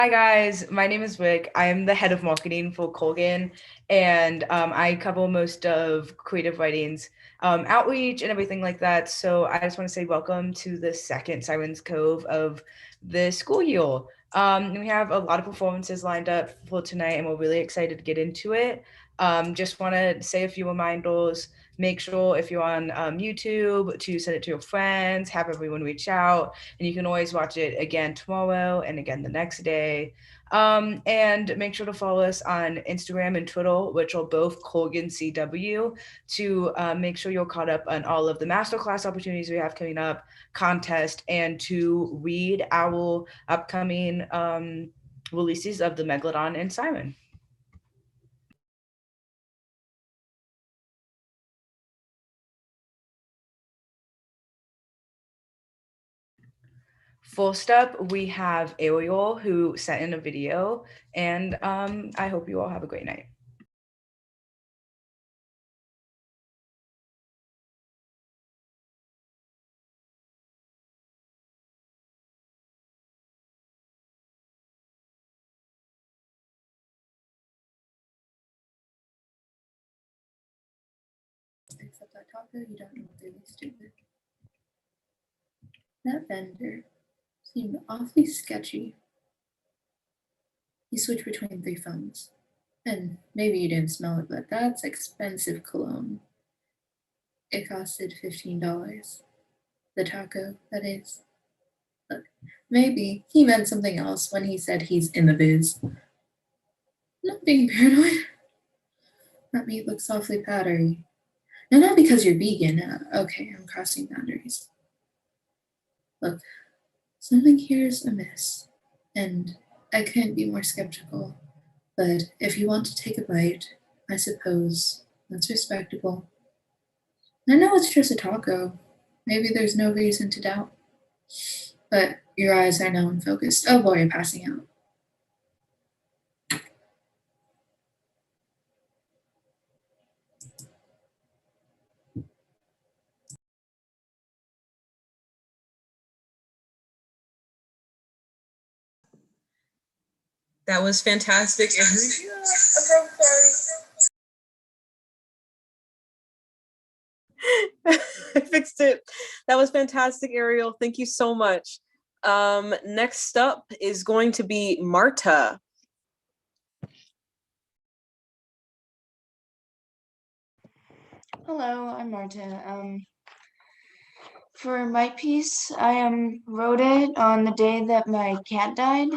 Hi guys, my name is Vic. I'm the head of marketing for Colgan, and I cover most of creative writings, outreach, and everything like that. So I just want to say welcome to the second Siren's Cove of the school year. We have a lot of performances lined up for tonight, and we're really excited to get into it. Just want to say a few reminders. Make sure if you're on YouTube to send it to your friends, have everyone reach out, and you can always watch it again tomorrow and again the next day. And make sure to follow us on Instagram and Twitter, which are both Colgan CW, to make sure you're caught up on all of the masterclass opportunities we have coming up, contest, and to read our upcoming releases of the Megalodon and Siren. First up, we have Ariel who sent in a video, and I hope you all have a great night. Except that taco, you don't know what really stupid. That vendor seemed awfully sketchy. He switched between 3 phones. And maybe you didn't smell it, but that's expensive cologne. It costed $15. The taco, that is. Look, maybe he meant something else when he said he's in the biz. Not being paranoid. That meat looks awfully powdery. No, not because you're vegan. Okay, I'm crossing boundaries. Look, something here is amiss, and I couldn't be more skeptical. But if you want to take a bite, I suppose that's respectable. I know it's just a taco. Maybe there's no reason to doubt. But your eyes are now unfocused. Oh boy, you're passing out. That was fantastic. I fixed it. That was fantastic, Ariel. Thank you so much. Next up is going to be Marta. Hello, I'm Marta. For my piece, I wrote it on the day that my cat died.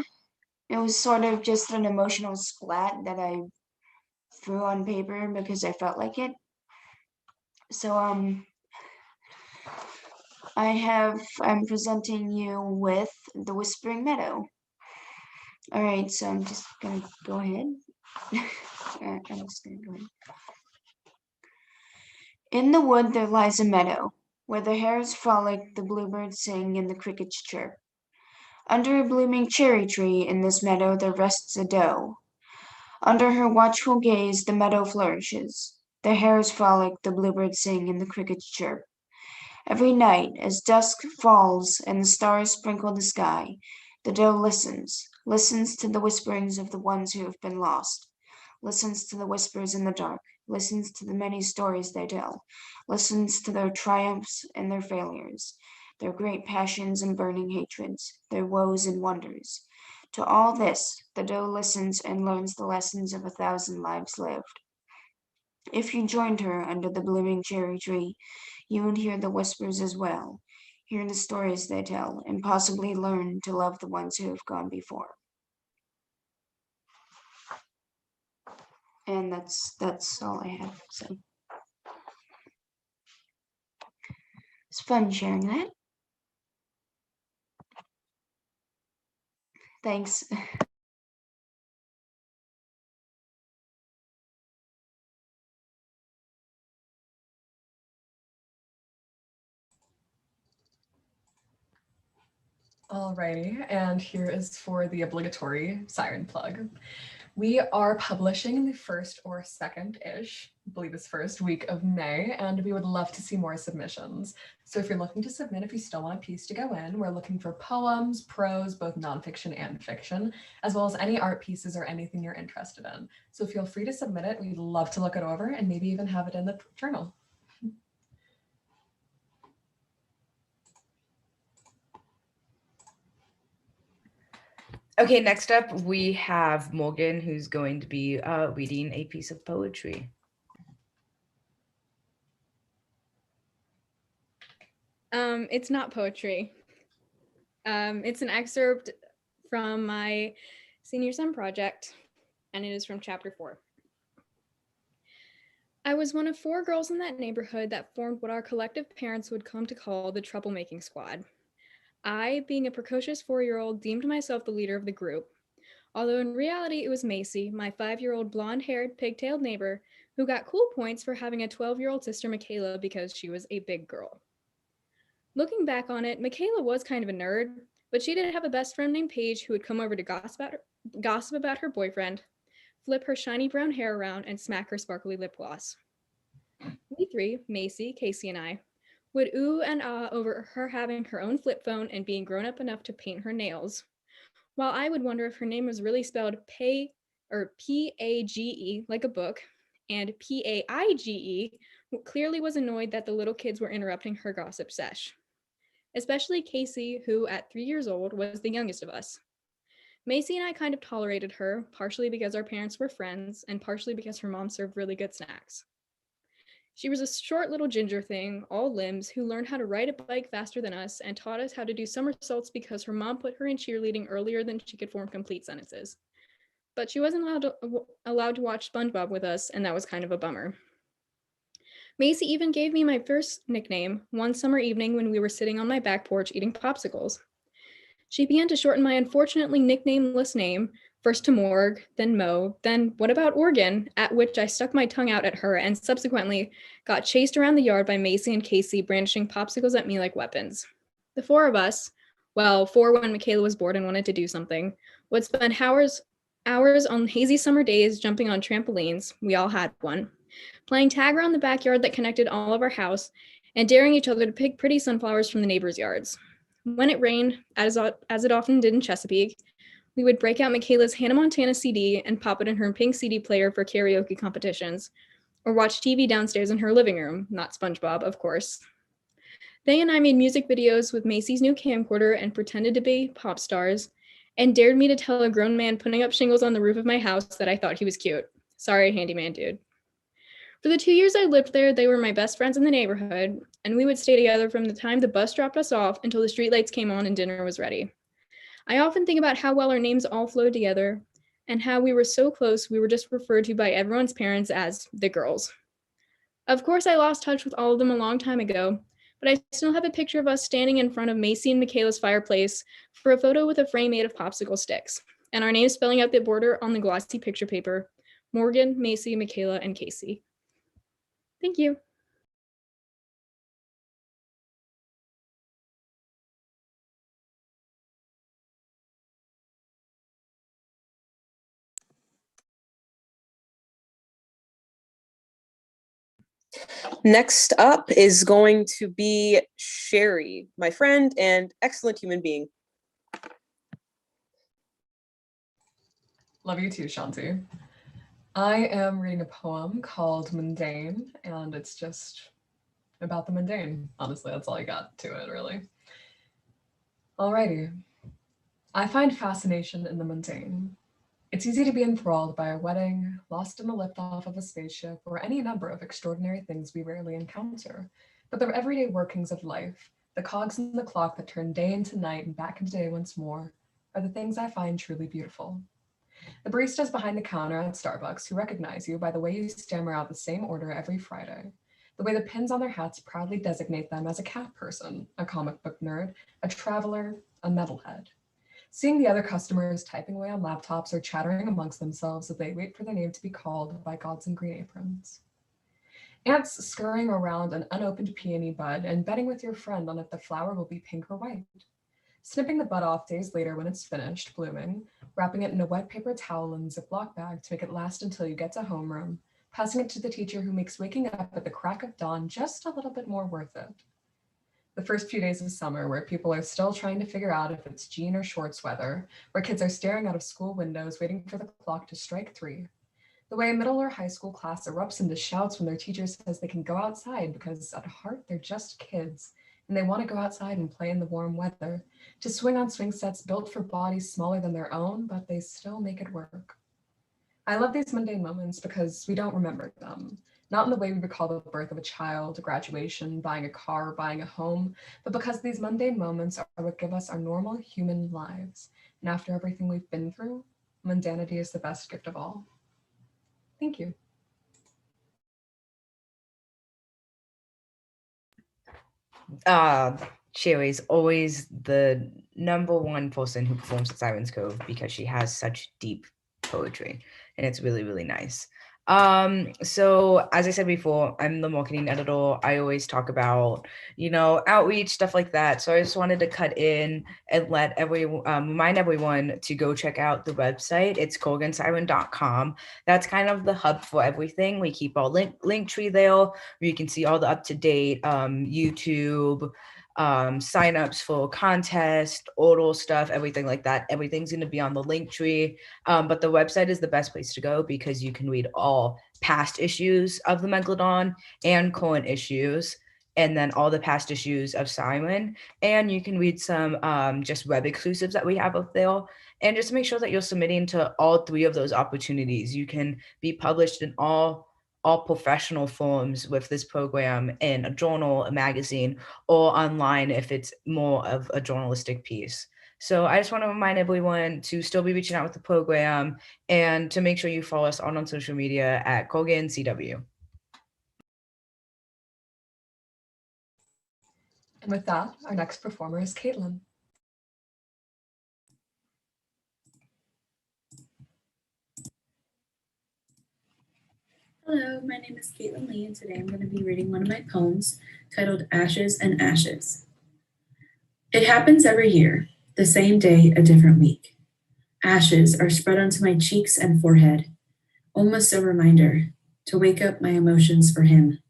It was sort of just an emotional splat that I threw on paper because I felt like it. So I'm presenting you with The Whispering Meadow. All right, so I'm just gonna go ahead. I'm just gonna go ahead. In the wood there lies a meadow, where the hares frolic, the bluebirds sing, and the crickets chirp. Under a blooming cherry tree in this meadow there rests a doe. Under her watchful gaze the meadow flourishes. The hares frolic, the bluebirds sing, and the crickets chirp. Every night, as dusk falls and the stars sprinkle the sky, the doe listens to the whisperings of the ones who have been lost, listens to the whispers in the dark, listens to the many stories they tell, listens to their triumphs and their failures, their great passions and burning hatreds, their woes and wonders. To all this, the doe listens and learns the lessons of 1,000 lives lived. If you joined her under the blooming cherry tree, you would hear the whispers as well, hear the stories they tell, and possibly learn to love the ones who have gone before. And that's all I have. So it's fun sharing that. Thanks. Alrighty, and here is for the obligatory Siren plug. We are publishing in the first or second-ish, I believe it's first week of May, and we would love to see more submissions. So if you're looking to submit, if you still want a piece to go in, we're looking for poems, prose, both nonfiction and fiction, as well as any art pieces or anything you're interested in. So feel free to submit it. We'd love to look it over and maybe even have it in the journal. Okay, next up we have Morgan, who's going to be reading a piece of poetry. It's not poetry. It's an excerpt from my senior sem project, and it is from chapter 4. I was one of 4 girls in that neighborhood that formed what our collective parents would come to call the troublemaking squad. I, being a precocious 4-year-old, deemed myself the leader of the group, although in reality it was Macy, my 5-year-old blonde-haired, pigtailed neighbor, who got cool points for having a 12-year-old sister, Michaela, because she was a big girl. Looking back on it, Michaela was kind of a nerd, but she did have a best friend named Paige who would come over to gossip about her boyfriend, flip her shiny brown hair around, and smack her sparkly lip gloss. We 3, Macy, Casey, and I, would ooh and ah over her having her own flip phone and being grown up enough to paint her nails, while I would wonder if her name was really spelled P-A-G-E, like a book, and P-A-I-G-E, clearly was annoyed that the little kids were interrupting her gossip sesh. Especially Casey, who at 3 years old was the youngest of us. Macy and I kind of tolerated her, partially because our parents were friends, and partially because her mom served really good snacks. She was a short little ginger thing, all limbs, who learned how to ride a bike faster than us and taught us how to do somersaults because her mom put her in cheerleading earlier than she could form complete sentences. But she wasn't allowed to watch SpongeBob with us, and that was kind of a bummer. Macy even gave me my first nickname one summer evening when we were sitting on my back porch eating popsicles. She began to shorten my unfortunately nicknameless name, first to Morg, then Mo, then what about Organ, at which I stuck my tongue out at her and subsequently got chased around the yard by Macy and Casey brandishing popsicles at me like weapons. The 4 of us, well, 4 when Michaela was bored and wanted to do something, would spend hours on hazy summer days jumping on trampolines, we all had one, playing tag around the backyard that connected all of our house, and daring each other to pick pretty sunflowers from the neighbors' yards. When it rained, as it often did in Chesapeake, we would break out Michaela's Hannah Montana CD and pop it in her pink CD player for karaoke competitions, or watch TV downstairs in her living room, not SpongeBob, of course. They and I made music videos with Macy's new camcorder and pretended to be pop stars, and dared me to tell a grown man putting up shingles on the roof of my house that I thought he was cute. Sorry, handyman dude. For the 2 years I lived there, they were my best friends in the neighborhood, and we would stay together from the time the bus dropped us off until the streetlights came on and dinner was ready. I often think about how well our names all flowed together, and how we were so close we were just referred to by everyone's parents as the girls. Of course, I lost touch with all of them a long time ago, but I still have a picture of us standing in front of Macy and Michaela's fireplace for a photo with a frame made of popsicle sticks, and our names spelling out the border on the glossy picture paper: Morgan, Macy, Michaela, and Casey. Thank you. Next up is going to be Sherry, my friend and excellent human being. Love you too, Shanti. I am reading a poem called Mundane, and it's just about the mundane. Honestly, that's all I got to it, really. Alrighty. I find fascination in the mundane. It's easy to be enthralled by a wedding, lost in the liftoff of a spaceship, or any number of extraordinary things we rarely encounter. But the everyday workings of life, the cogs in the clock that turn day into night and back into day once more, are the things I find truly beautiful. The baristas behind the counter at Starbucks who recognize you by the way you stammer out the same order every Friday, the way the pins on their hats proudly designate them as a cat person, a comic book nerd, a traveler, a metalhead. Seeing the other customers typing away on laptops or chattering amongst themselves as they wait for their name to be called by gods in green aprons. Ants scurrying around an unopened peony bud and betting with your friend on if the flower will be pink or white. snipping the bud off days later when it's finished blooming, wrapping it in a wet paper towel and Ziploc bag to make it last until you get to homeroom, passing it to the teacher who makes waking up at the crack of dawn just a little bit more worth it. The first few days of summer, where people are still trying to figure out if it's jean or shorts weather, where kids are staring out of school windows waiting for the clock to strike 3. The way a middle or high school class erupts into shouts when their teacher says they can go outside because at heart they're just kids and they want to go outside and play in the warm weather, to swing on swing sets built for bodies smaller than their own, but they still make it work. I love these mundane moments because we don't remember them. Not in the way we recall the birth of a child, a graduation, buying a car, buying a home, but because these mundane moments are what give us our normal human lives. And after everything we've been through, mundanity is the best gift of all. Thank you. Sherry's always the number one person who performs at Siren's Cove because she has such deep poetry, and it's really, really nice. So as I said before, I'm the marketing editor. I always talk about, outreach, stuff like that. So I just wanted to cut in and let remind everyone to go check out the website. It's colgansiren.com. That's kind of the hub for everything. We keep our link tree there where you can see all the up-to-date YouTube signups for contest, oral stuff, everything like that. Everything's going to be on the link tree. But the website is the best place to go because you can read all past issues of the Megalodon and current issues, and then all the past issues of Siren. And you can read some just web exclusives that we have up there. And just make sure that you're submitting to all 3 of those opportunities. You can be published in all professional forms with this program in a journal, a magazine, or online if it's more of a journalistic piece. So I just want to remind everyone to still be reaching out with the program and to make sure you follow us on social media at Colgan CW. And with that, our next performer is Caitlin. Hello, my name is Caitlin Lee, and today I'm going to be reading one of my poems titled Ashes and Ashes. It happens every year, the same day, a different week. Ashes are spread onto my cheeks and forehead, almost a reminder to wake up my emotions for him,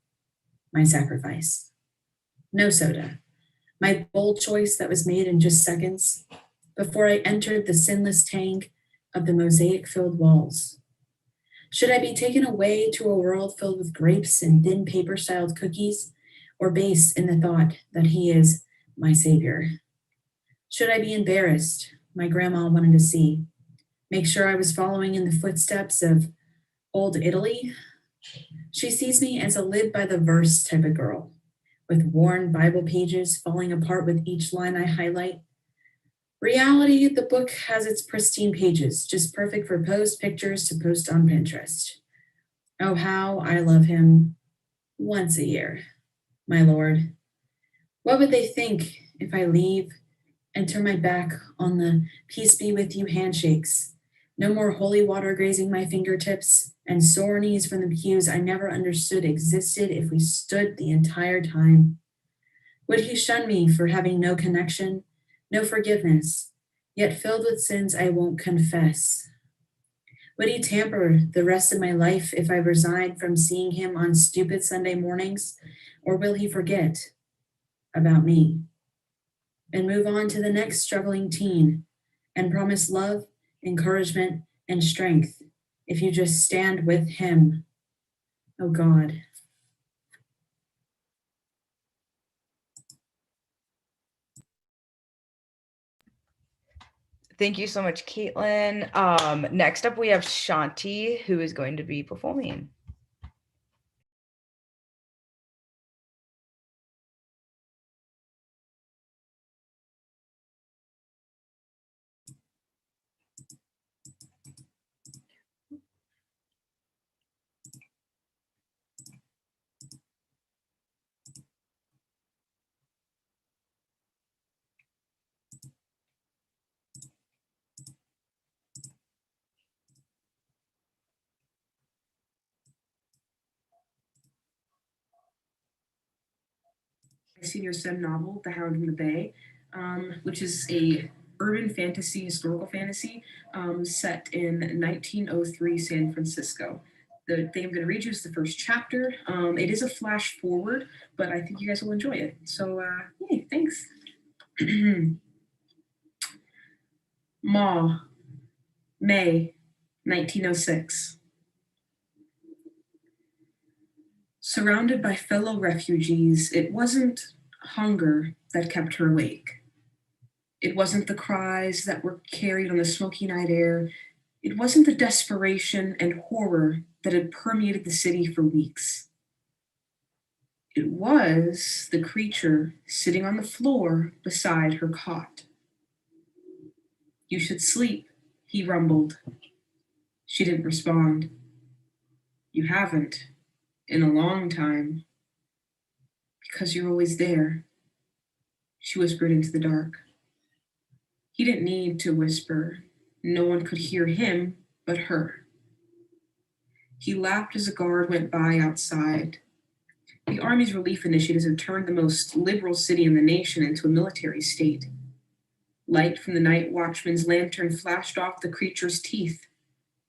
my sacrifice. No soda, my bold choice that was made in just seconds before I entered the sinless tank of the mosaic-filled walls. Should I be taken away to a world filled with grapes and thin paper-styled cookies, or base in the thought that he is my savior? Should I be embarrassed? My grandma wanted to see. Make sure I was following in the footsteps of old Italy? She sees me as a live by the verse type of girl, with worn Bible pages falling apart with each line I highlight. Reality, the book has its pristine pages, just perfect for post pictures to post on Pinterest. Oh, how I love him once a year, my Lord. What would they think if I leave and turn my back on the peace be with you handshakes? No more holy water grazing my fingertips and sore knees from the pews I never understood existed if we stood the entire time. Would he shun me for having no connection, no forgiveness, yet filled with sins I won't confess? Would he tamper the rest of my life if I resigned from seeing him on stupid Sunday mornings, or will he forget about me and move on to the next struggling teen and promise love, encouragement, and strength if you just stand with him? Oh God. Thank you so much, Caitlin. Next up, we have Shanti, who is going to be performing. Senior STEM novel, The Hound in the Bay. which is a urban fantasy, historical fantasy set in 1903 San Francisco. The thing I'm going to read you is the first chapter. It is a flash forward, but I think you guys will enjoy it. So, yay, thanks. Ma, May, 1906. Surrounded by fellow refugees, it wasn't hunger that kept her awake. It wasn't the cries that were carried on the smoky night air. It wasn't the desperation and horror that had permeated the city for weeks. It was the creature sitting on the floor beside her cot. You should sleep, he rumbled. She didn't respond. You haven't in a long time. Because you're always there, she whispered into the dark. He didn't need to whisper. No one could hear him but her. He laughed as a guard went by outside. The Army's relief initiatives had turned the most liberal city in the nation into a military state. Light from the night watchman's lantern flashed off the creature's teeth.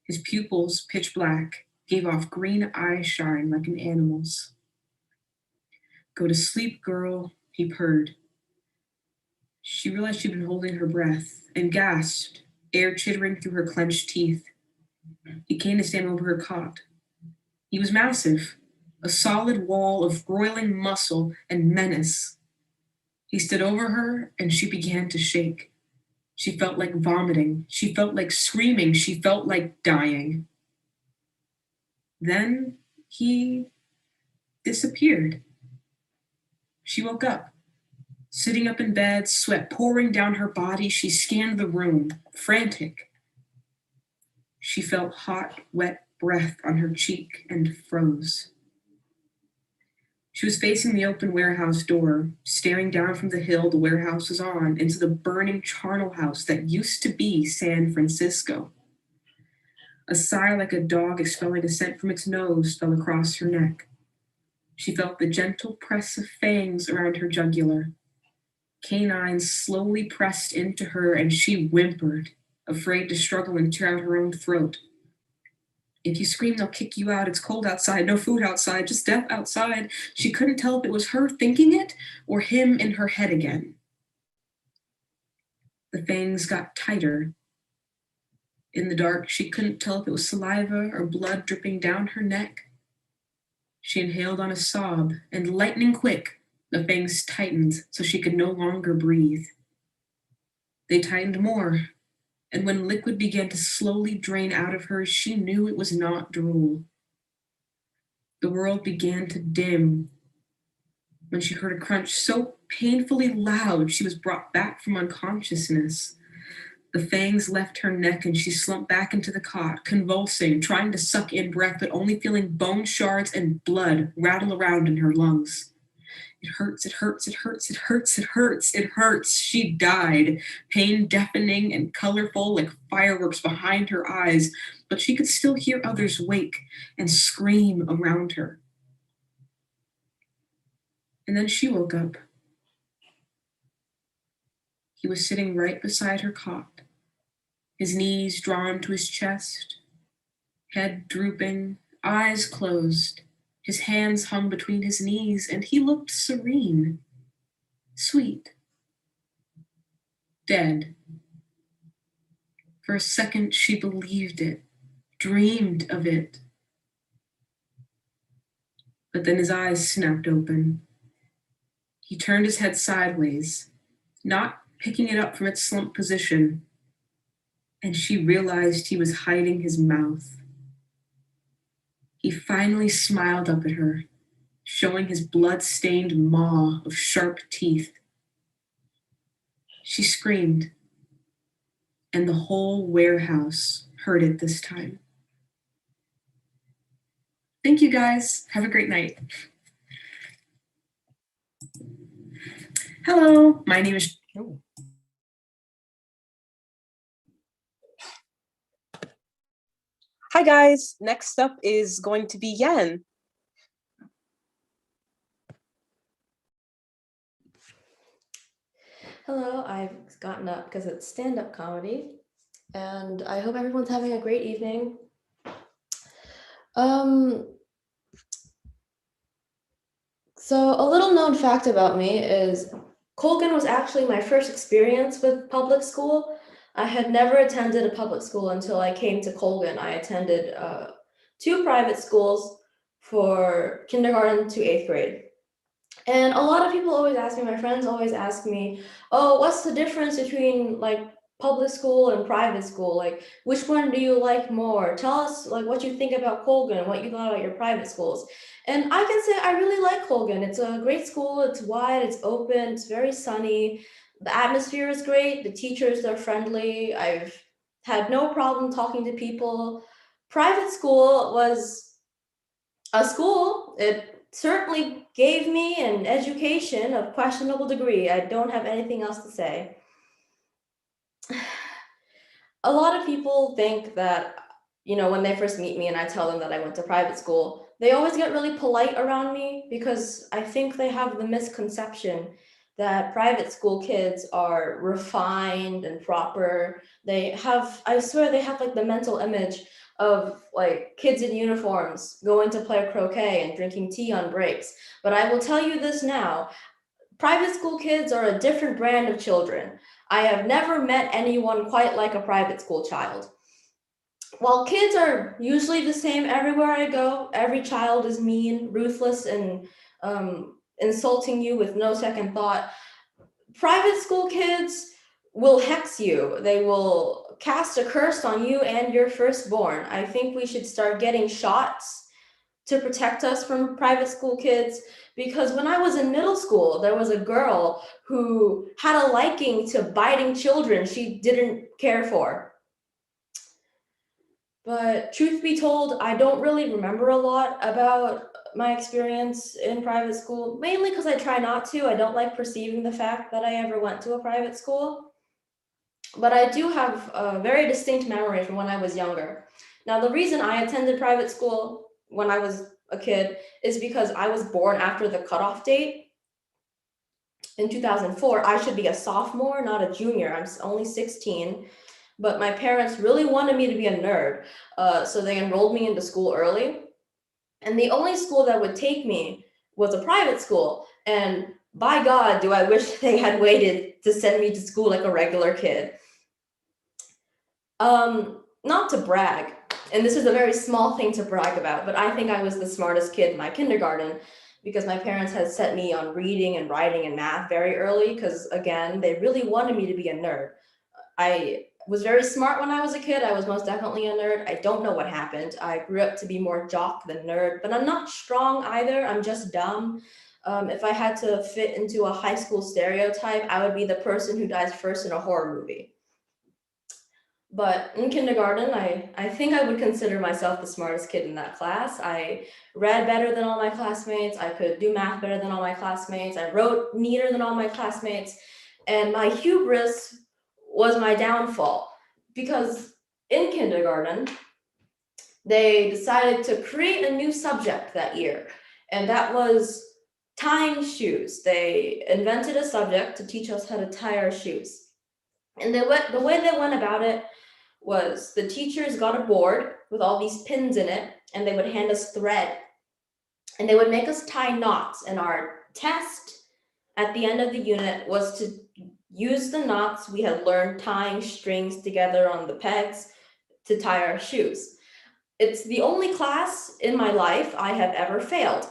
His pupils, pitch black, gave off green eye shine like an animal's. Go to sleep, girl, he purred. She realized she'd been holding her breath and gasped, air chittering through her clenched teeth. He came to stand over her cot. He was massive, a solid wall of roiling muscle and menace. He stood over her and she began to shake. She felt like vomiting. She felt like screaming. She felt like dying. Then he disappeared. She woke up. Sitting up in bed, sweat pouring down her body, she scanned the room, frantic. She felt hot, wet breath on her cheek and froze. She was facing the open warehouse door, staring down from the hill the warehouse was on into the burning charnel house that used to be San Francisco. A sigh like a dog expelling a scent from its nose fell across her neck. She felt the gentle press of fangs around her jugular. Canines slowly pressed into her and she whimpered, afraid to struggle and tear out her own throat. If you scream, they'll kick you out. It's cold outside, no food outside, just death outside. She couldn't tell if it was her thinking it or him in her head again. The fangs got tighter. In the dark, she couldn't tell if it was saliva or blood dripping down her neck. She inhaled on a sob, and lightning quick, the fangs tightened so she could no longer breathe. They tightened more, and when liquid began to slowly drain out of her, she knew it was not drool. The world began to dim when she heard a crunch so painfully loud she was brought back from unconsciousness. The fangs left her neck and she slumped back into the cot, convulsing, trying to suck in breath, but only feeling bone shards and blood rattle around in her lungs. It hurts, it hurts, it hurts, it hurts, it hurts, it hurts. She died, pain deafening and colorful like fireworks behind her eyes, but she could still hear others wake and scream around her. And then she woke up. He was sitting right beside her cot, his knees drawn to his chest, head drooping, eyes closed. His hands hung between his knees, and he looked serene, sweet, dead. For a second, she believed it, dreamed of it. But then his eyes snapped open. He turned his head sideways, not picking it up from its slumped position, and she realized he was hiding his mouth. He finally smiled up at her, showing his blood-stained maw of sharp teeth. She screamed, and the whole warehouse heard it this time. Thank you, guys. Have a great night. Hello, my name is... Oh. Hi guys, next up is going to be Yen. Hello, I've gotten up because it's stand-up comedy, and I hope everyone's having a great evening. So a little known fact about me is Colgan was actually my first experience with public school. I had never attended a public school until I came to Colgan. I attended 2 private schools for kindergarten to 8th grade. And a lot of people always ask me, my friends always ask me, oh, what's the difference between like public school and private school? Like, which one do you like more? Tell us like what you think about Colgan, what you thought about your private schools. And I can say I really like Colgan. It's a great school. It's wide, it's open, it's very sunny. The atmosphere is great. The teachers, they're friendly. I've had no problem talking to people. Private school was a school. It certainly gave me an education of questionable degree. I don't have anything else to say. A lot of people think that, you know, when they first meet me and I tell them that I went to private school, they always get really polite around me because I think they have the misconception that private school kids are refined and proper. They have, I swear, they have like the mental image of like kids in uniforms going to play croquet and drinking tea on breaks. But I will tell you this now, private school kids are a different brand of children. I have never met anyone quite like a private school child. While kids are usually the same everywhere I go, every child is mean, ruthless, and insulting you with no second thought. Private school kids will hex you. They will cast a curse on you and your firstborn. I think we should start getting shots to protect us from private school kids, because when I was in middle school, there was a girl who had a liking to biting children she didn't care for. But truth be told, I don't really remember a lot about my experience in private school, mainly because I try not to. I don't like perceiving the fact that I ever went to a private school. But I do have a very distinct memory from when I was younger. Now, the reason I attended private school when I was a kid is because I was born after the cutoff date. In 2004, I should be a sophomore, not a junior. I'm only 16. But my parents really wanted me to be a nerd, so they enrolled me into school early. And the only school that would take me was a private school. And by God, do I wish they had waited to send me to school like a regular kid. Not to brag, and this is a very small thing to brag about, but I think I was the smartest kid in my kindergarten because my parents had set me on reading and writing and math very early because, again, they really wanted me to be a nerd. I was very smart when I was a kid. I was most definitely a nerd. I don't know what happened. I grew up to be more jock than nerd, but I'm not strong either. I'm just dumb. If I had to fit into a high school stereotype, I would be the person who dies first in a horror movie. But in kindergarten, I think I would consider myself the smartest kid in that class. I read better than all my classmates. I could do math better than all my classmates. I wrote neater than all my classmates. And my hubris was my downfall because in kindergarten, they decided to create a new subject that year, and that was tying shoes. They invented a subject to teach us how to tie our shoes. And the way they went about it was the teachers got a board with all these pins in it, and they would hand us thread, and they would make us tie knots. And our test at the end of the unit was to use the knots we had learned tying strings together on the pegs to tie our shoes. It's the only class in my life I have ever failed.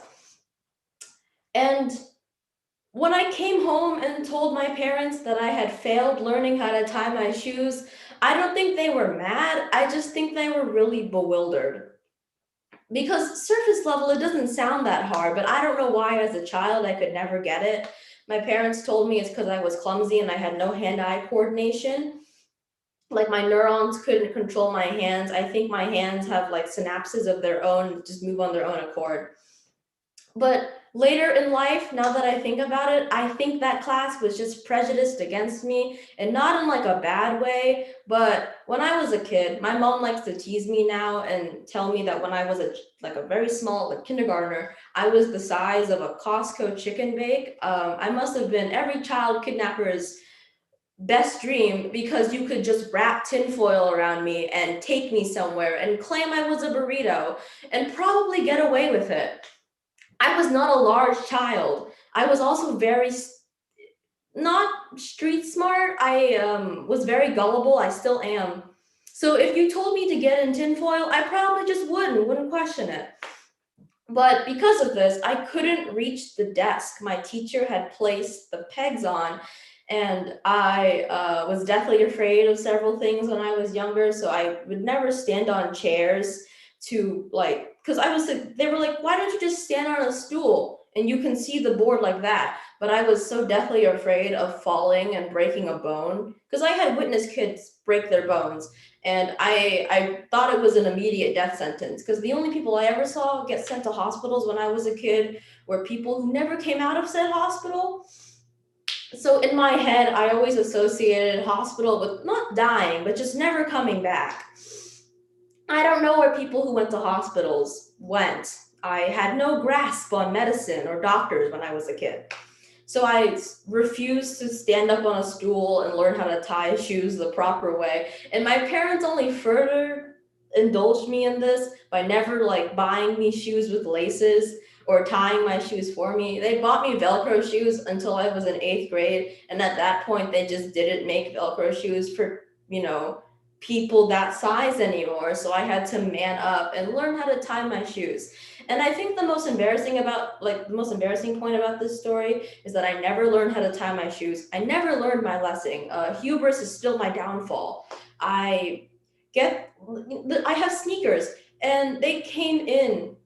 And when I came home and told my parents that I had failed learning how to tie my shoes, I don't think they were mad. I just think they were really bewildered. Because surface level, it doesn't sound that hard, but I don't know why as a child I could never get it. My parents told me it's because I was clumsy and I had no hand-eye coordination. Like my neurons couldn't control my hands. I think my hands have like synapses of their own, just move on their own accord. But later in life, now that I think about it, I think that class was just prejudiced against me, and not in like a bad way, but when I was a kid, my mom likes to tease me now and tell me that when I was a very small kindergartner, I was the size of a Costco chicken bake. I must have been every child kidnapper's best dream because you could just wrap tinfoil around me and take me somewhere and claim I was a burrito and probably get away with it. I was not a large child. I was also very not street smart. I was very gullible. I still am. So if you told me to get in tinfoil, I probably just wouldn't question it. But because of this, I couldn't reach the desk my teacher had placed the pegs on. And I was deathly afraid of several things when I was younger. So I would never stand on chairs to like, because they were like, why don't you just stand on a stool and you can see the board like that? But I was so deathly afraid of falling and breaking a bone because I had witnessed kids break their bones. And I thought it was an immediate death sentence because the only people I ever saw get sent to hospitals when I was a kid were people who never came out of said hospital. So in my head, I always associated hospital with not dying, but just never coming back. I don't know where people who went to hospitals went. I had no grasp on medicine or doctors when I was a kid. So I refused to stand up on a stool and learn how to tie shoes the proper way. And my parents only further indulged me in this by never like buying me shoes with laces or tying my shoes for me. They bought me Velcro shoes until I was in 8th grade. And at that point, they just didn't make Velcro shoes for, people that size anymore. So I had to man up and learn how to tie my shoes. And I think the most embarrassing point about this story is that I never learned how to tie my shoes. I never learned my lesson. Hubris is still my downfall. I have sneakers and they came in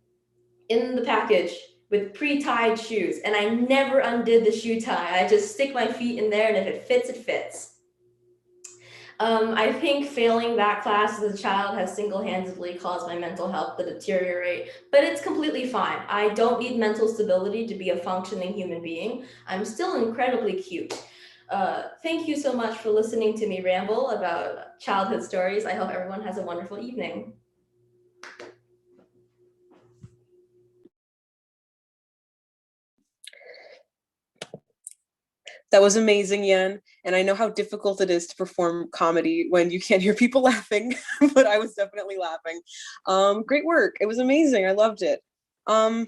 the package with pre-tied shoes and I never undid the shoe tie. I just stick my feet in there and if it fits, it fits. I think failing that class as a child has single-handedly caused my mental health to deteriorate, but it's completely fine. I don't need mental stability to be a functioning human being. I'm still incredibly cute. Thank you so much for listening to me ramble about childhood stories. I hope everyone has a wonderful evening. That was amazing, Yen. And I know how difficult it is to perform comedy when you can't hear people laughing, but I was definitely laughing. Great work. It was amazing. I loved it. While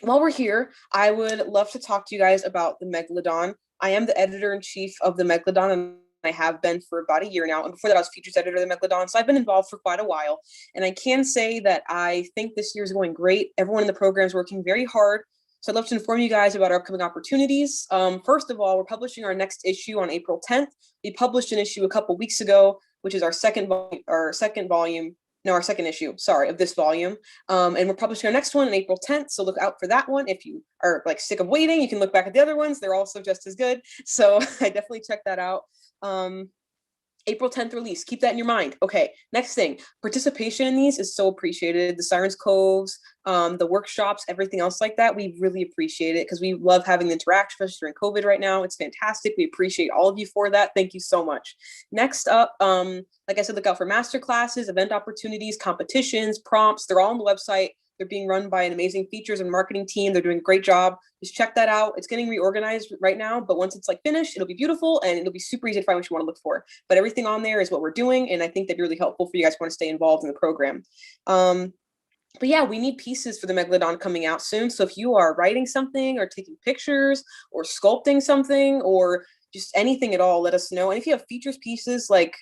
we're here, I would love to talk to you guys about the Megalodon. I am the editor-in-chief of the Megalodon, and I have been for about a year now. And before that, I was features editor of the Megalodon. So I've been involved for quite a while. And I can say that I think this year is going great. Everyone in the program is working very hard. So I'd love to inform you guys about our upcoming opportunities. First of all, we're publishing our next issue on April 10th. We published an issue a couple weeks ago, which is our second issue, of this volume. And we're publishing our next one on April 10th. So look out for that one. If you are like sick of waiting, you can look back at the other ones. They're also just as good. So I definitely check that out. April 10th release. Keep that in your mind. Okay, next thing. Participation in these is so appreciated. The Sirens, Coves, the workshops, everything else like that. We really appreciate it because we love having the interaction, especially during COVID right now. It's fantastic. We appreciate all of you for that. Thank you so much. Next up, like I said, look out for master classes, event opportunities, competitions, prompts. They're all on the website. They're being run by an amazing features and marketing team. They're doing a great job. Just check that out. It's getting reorganized right now, but once it's like finished, it'll be beautiful and it'll be super easy to find what you want to look for. But everything on there is what we're doing, and I think that'd be really helpful for you guys who want to stay involved in the program. But yeah, we need pieces for the Megalodon coming out soon. So if you are writing something or taking pictures or sculpting something or just anything at all, let us know. And if you have features pieces like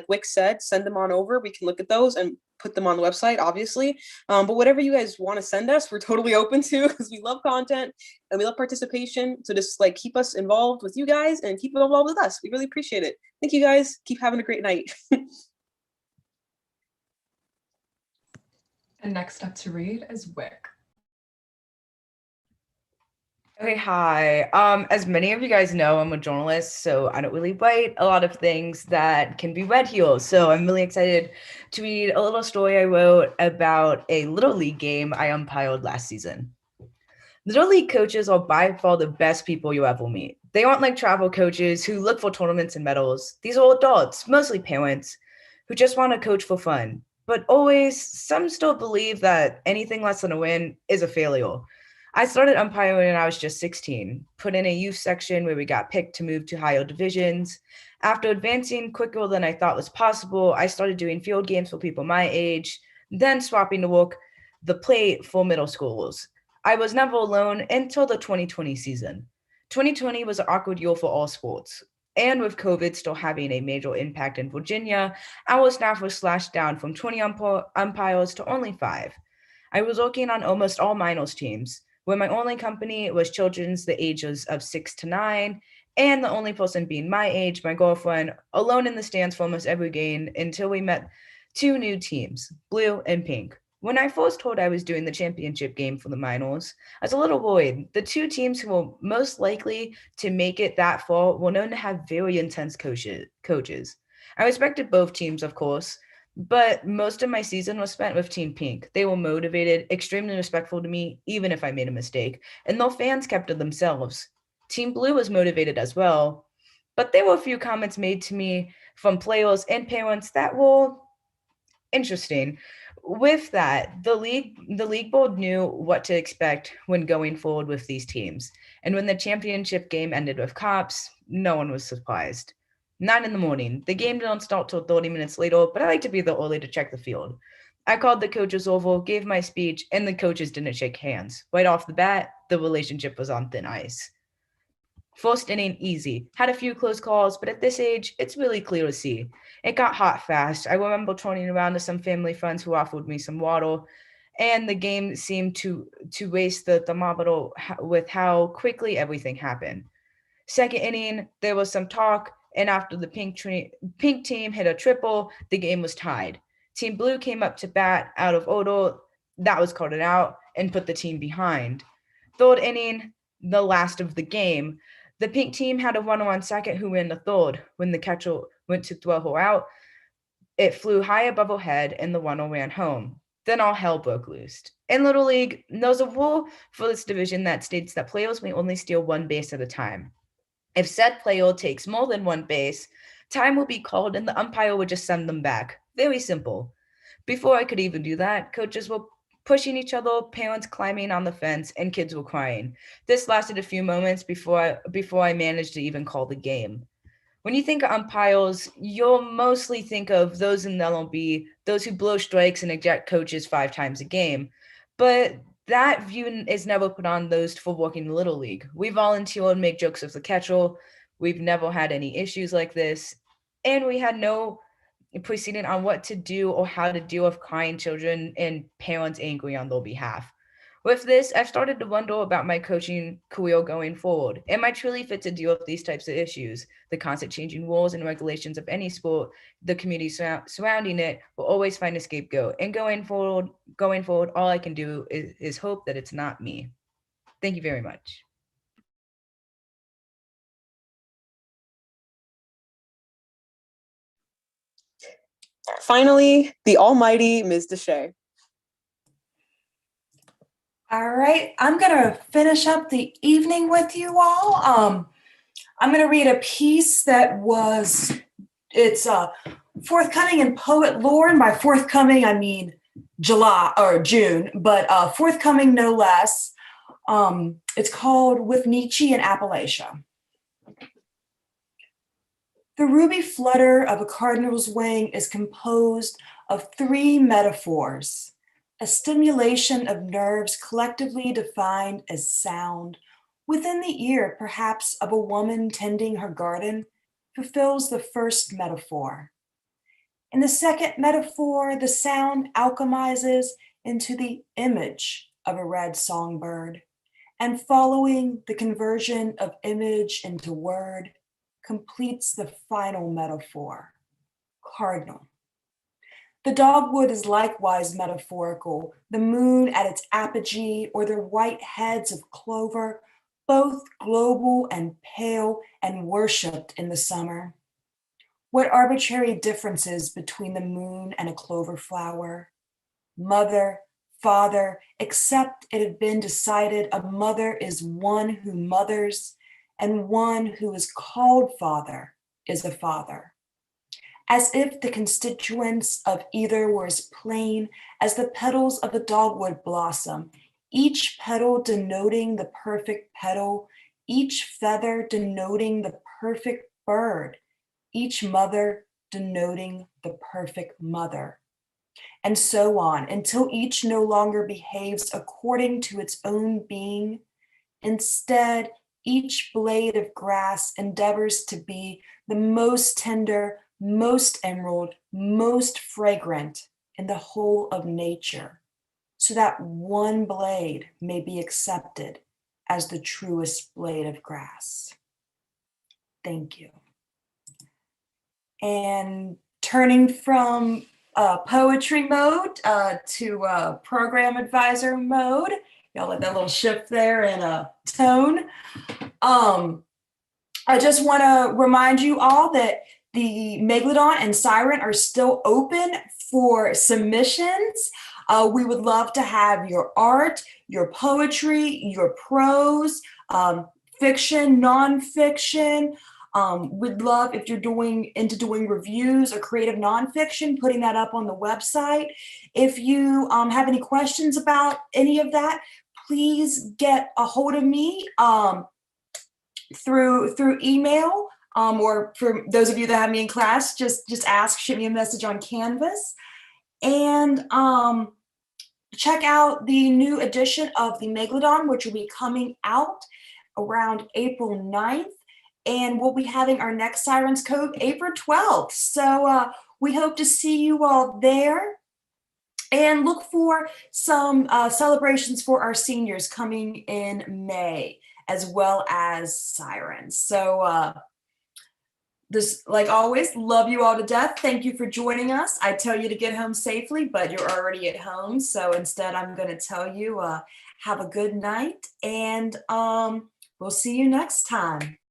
Wick said, send them on over. We can look at those and put them on the website, obviously. But whatever you guys want to send us, we're totally open to because we love content and we love participation. So just like keep us involved with you guys and keep involved with us. We really appreciate it. Thank you guys. Keep having a great night. And next up to read is Wick. Okay, hi. As many of you guys know, I'm a journalist, so I don't really write a lot of things that can be read here. So I'm really excited to read a little story I wrote about a Little League game I umpired last season. Little League coaches are by far the best people you ever meet. They aren't like travel coaches who look for tournaments and medals. These are adults, mostly parents, who just want to coach for fun. But always, some still believe that anything less than a win is a failure. I started umpiring when I was just 16, put in a youth section where we got picked to move to higher divisions. After advancing quicker than I thought was possible, I started doing field games for people my age, then swapping to work the plate for middle schoolers. I was never alone until the 2020 season. 2020 was an awkward year for all sports. And with COVID still having a major impact in Virginia, our staff was slashed down from 20 umpires to only 5. I was working on almost all minors teams, where my only company was children's the ages of 6 to 9, and the only person being my age, my girlfriend, alone in the stands for almost every game until we met 2 new teams, blue and pink. When I first heard I was doing the championship game for the minors, I was a little worried. The 2 teams who were most likely to make it that far were known to have very intense coaches. I respected both teams, of course, but most of my season was spent with Team Pink. They were motivated, extremely respectful to me, even if I made a mistake, and their fans kept to themselves. Team Blue was motivated as well, but there were a few comments made to me from players and parents that were interesting. With that, the league board knew what to expect when going forward with these teams. And when the championship game ended with cops, no one was surprised. 9 in the morning. The game didn't start till 30 minutes later, but I like to be there early to check the field. I called the coaches over, gave my speech, and the coaches didn't shake hands. Right off the bat, the relationship was on thin ice. First inning, easy. Had a few close calls, but at this age, it's really clear to see. It got hot fast. I remember turning around to some family friends who offered me some water, and the game seemed to race the thermometer with how quickly everything happened. Second inning, there was some talk, and after the pink team hit a triple, the game was tied. Team Blue came up to bat out of order. That was called out and put the team behind. Third inning, the last of the game. The pink team had a runner on second who ran the third. When the catcher went to throw her out, it flew high above her head and the runner ran home. Then all hell broke loose. In Little League, there's a rule for this division that states that players may only steal one base at a time. If said player takes more than one base, time will be called and the umpire will just send them back. Very simple. Before I could even do that, coaches were pushing each other, parents climbing on the fence, and kids were crying. This lasted a few moments before I managed to even call the game. When you think of umpires, you'll mostly think of those in the LMB, those who blow strikes and eject coaches 5 times a game. But that view is never put on those for working in Little League. We volunteer and make jokes of the catcher. We've never had any issues like this. And we had no precedent on what to do or how to deal with crying children and parents angry on their behalf. With this, I've started to wonder about my coaching career going forward. Am I truly fit to deal with these types of issues? The constant changing rules and regulations of any sport, the community surrounding it will always find a scapegoat. And going forward, all I can do is hope that it's not me. Thank you very much. Finally, the almighty Ms. Deshay. All right, I'm gonna finish up the evening with you all. I'm gonna read a piece that it's forthcoming in Poet Lore, and by forthcoming I mean July or June, but forthcoming no less. It's called With Nietzsche in Appalachia. The ruby flutter of a cardinal's wing is composed of 3 metaphors: a stimulation of nerves collectively defined as sound, within the ear perhaps of a woman tending her garden, fulfills the first metaphor. In the second metaphor, the sound alchemizes into the image of a red songbird, and following the conversion of image into word, completes the final metaphor, cardinal. The dogwood is likewise metaphorical, the moon at its apogee, or the white heads of clover, both global and pale and worshipped in the summer. What arbitrary differences between the moon and a clover flower? Mother, father, except it had been decided a mother is one who mothers, and one who is called father is a father. As if the constituents of either were as plain as the petals of a dogwood blossom, each petal denoting the perfect petal, each feather denoting the perfect bird, each mother denoting the perfect mother, and so on, until each no longer behaves according to its own being. Instead, each blade of grass endeavors to be the most tender, most emerald, most fragrant in the whole of nature, so that one blade may be accepted as the truest blade of grass. Thank you. And turning from poetry mode to program advisor mode, y'all like that little shift there in tone. I just want to remind you all that the Megalodon and Siren are still open for submissions. We would love to have your art, your poetry, your prose, fiction, nonfiction. We'd love if you're into doing reviews or creative nonfiction, putting that up on the website. If you have any questions about any of that, please get a hold of me through email, or for those of you that have me in class, just ask, shoot me a message on Canvas. And check out the new edition of the Megalodon, which will be coming out around April 9th. And we'll be having our next Sirens Cove April 12th. So we hope to see you all there. And look for some celebrations for our seniors coming in May, as well as Sirens. So this, like always, love you all to death. Thank you for joining us. I tell you to get home safely, but you're already at home. So instead, I'm going to tell you, have a good night, and we'll see you next time.